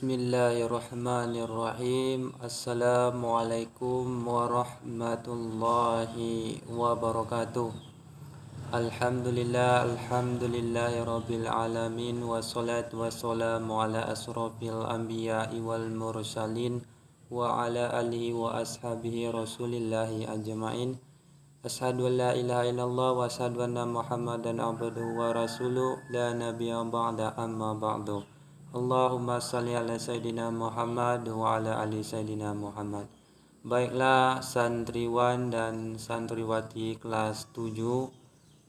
Bismillahirrahmanirrahim. Assalamualaikum warahmatullahi wabarakatuh. Alhamdulillahirabbil alamin wassalatu wassalamu ala asrofil anbiya'i wal mursalin wa ala alihi wa ashabihi rasulillahi ajma'in. Asyhadu an la ilaha illallah wa asyhadu anna Muhammadan abduhu wa rasuluh la nabiyya ba'da amma ba'du. Allahumma salli ala Sayyidina Muhammad wa ala ali Sayyidina Muhammad. Baiklah santriwan dan santriwati kelas 7,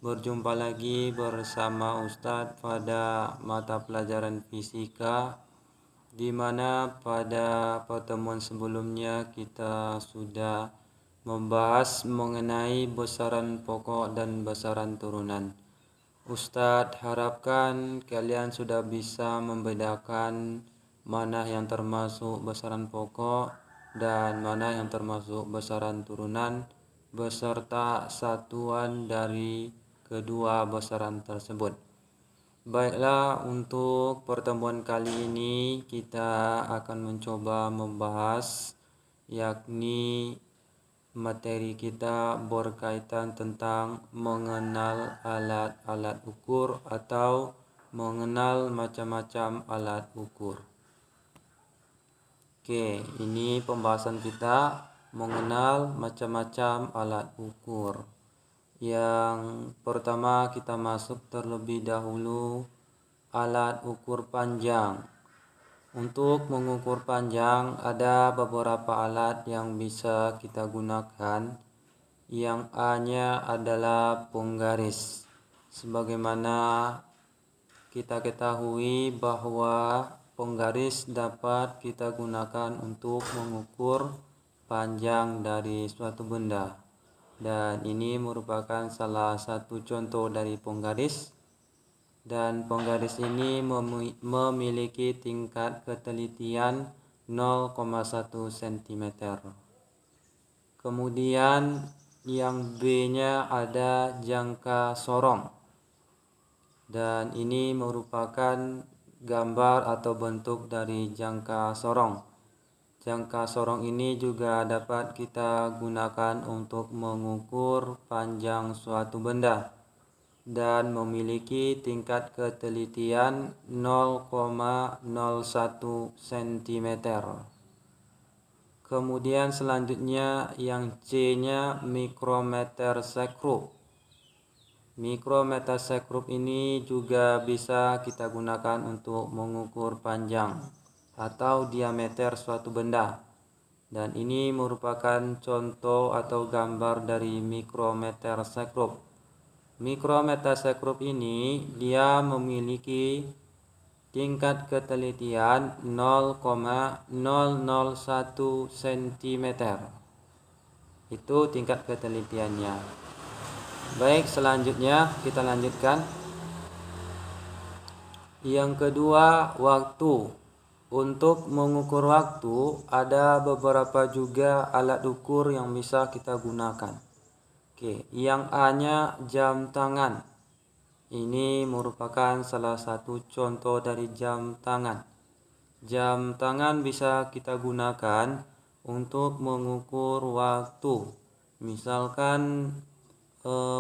berjumpa lagi bersama Ustadz pada mata pelajaran fisika, di mana pada pertemuan sebelumnya kita sudah membahas mengenai besaran pokok dan besaran turunan. Ustadz harapkan kalian sudah bisa membedakan mana yang termasuk besaran pokok dan mana yang termasuk besaran turunan beserta satuan dari kedua besaran tersebut. Baiklah, untuk pertemuan kali ini kita akan mencoba membahas, yakni materi kita berkaitan tentang mengenal alat-alat ukur atau mengenal macam-macam alat ukur. Oke, ini pembahasan kita mengenal macam-macam alat ukur. Yang pertama kita masuk terlebih dahulu alat ukur panjang. Untuk mengukur panjang ada beberapa alat yang bisa kita gunakan. Yang A-nya adalah penggaris. Sebagaimana kita ketahui bahwa penggaris dapat kita gunakan untuk mengukur panjang dari suatu benda. Dan ini merupakan salah satu contoh dari penggaris. Dan penggaris ini memiliki tingkat ketelitian 0,1 cm. Kemudian yang B-nya ada jangka sorong. Dan ini merupakan gambar atau bentuk dari jangka sorong. Jangka sorong ini juga dapat kita gunakan untuk mengukur panjang suatu benda dan memiliki tingkat ketelitian 0,01 cm. Kemudian selanjutnya yang C-nya mikrometer sekrup. Mikrometer sekrup ini juga bisa kita gunakan untuk mengukur panjang atau diameter suatu benda. Dan ini merupakan contoh atau gambar dari mikrometer sekrup. Mikrometer sekrup ini dia memiliki tingkat ketelitian 0,001 cm. Itu tingkat ketelitiannya. Baik, selanjutnya kita lanjutkan. Yang kedua, waktu. Untuk mengukur waktu ada beberapa juga alat ukur yang bisa kita gunakan. Oke, yang A-nya jam tangan. Ini merupakan salah satu contoh dari jam tangan. Jam tangan bisa kita gunakan untuk mengukur waktu. Misalkan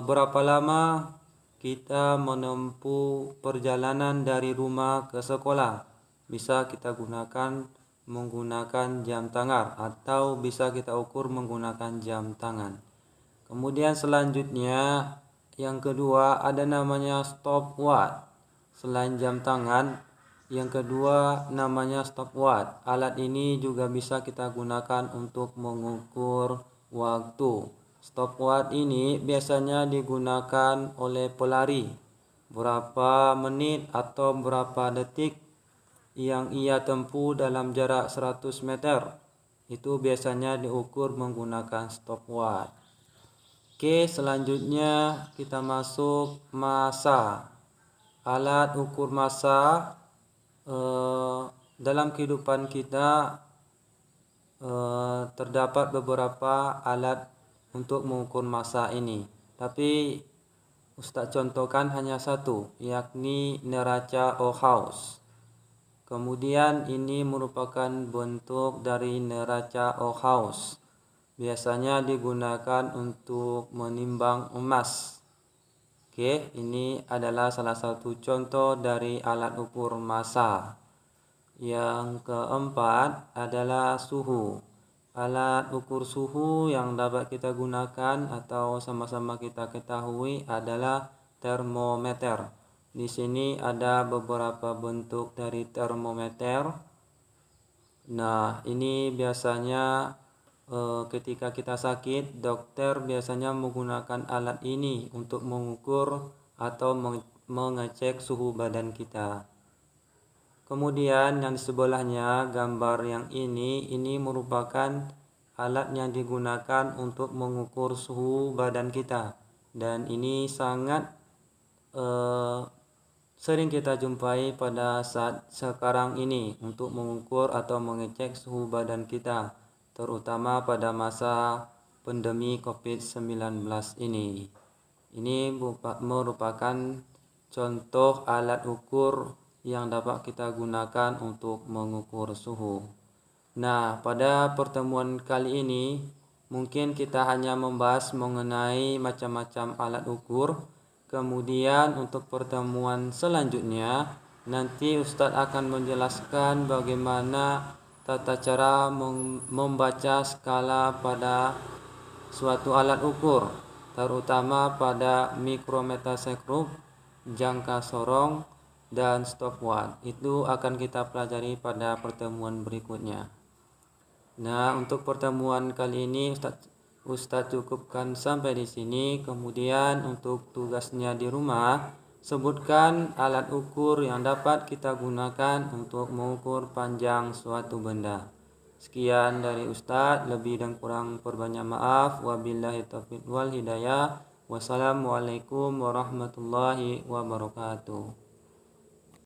berapa lama kita menempuh perjalanan dari rumah ke sekolah. Bisa kita gunakan menggunakan jam tangan atau bisa kita ukur menggunakan jam tangan. Kemudian selanjutnya yang kedua ada namanya stopwatch. Selain jam tangan, yang kedua namanya stopwatch. Alat ini juga bisa kita gunakan untuk mengukur waktu. Stopwatch ini biasanya digunakan oleh pelari. Berapa menit atau berapa detik yang ia tempuh dalam jarak 100 meter. Itu biasanya diukur menggunakan stopwatch. Oke, selanjutnya kita masuk massa. Alat ukur massa dalam kehidupan kita terdapat beberapa alat untuk mengukur massa ini. Tapi Ustaz contohkan hanya satu, yakni neraca Ohaus. Kemudian ini merupakan bentuk dari neraca Ohaus. Biasanya digunakan untuk menimbang emas. Oke, ini adalah salah satu contoh dari alat ukur massa. Yang keempat adalah suhu. Alat ukur suhu yang dapat kita gunakan atau sama-sama kita ketahui adalah termometer. Di sini ada beberapa bentuk dari termometer. Nah, ini biasanya ketika kita sakit, dokter biasanya menggunakan alat ini untuk mengukur atau mengecek suhu badan kita. Kemudian yang di sebelahnya, gambar yang ini merupakan alat yang digunakan untuk mengukur suhu badan kita. Dan ini sangat sering kita jumpai pada saat sekarang ini untuk mengukur atau mengecek suhu badan kita, terutama pada masa pandemi COVID-19 ini. Ini merupakan contoh alat ukur yang dapat kita gunakan untuk mengukur suhu. Nah, pada pertemuan kali ini mungkin kita hanya membahas mengenai macam-macam alat ukur. Kemudian untuk pertemuan selanjutnya nanti Ustadz akan menjelaskan bagaimana tata cara membaca skala pada suatu alat ukur, terutama pada mikrometer sekrup, jangka sorong, dan stopwatch. Itu akan kita pelajari pada pertemuan berikutnya. Nah, untuk pertemuan kali ini Ustadz cukupkan sampai di sini. Kemudian untuk tugasnya di rumah, sebutkan alat ukur yang dapat kita gunakan untuk mengukur panjang suatu benda. Sekian dari Ustadz, lebih dan kurang perbanyak maaf. Wabillahi taufiq wal hidayah. Wassalamualaikum warahmatullahi wabarakatuh.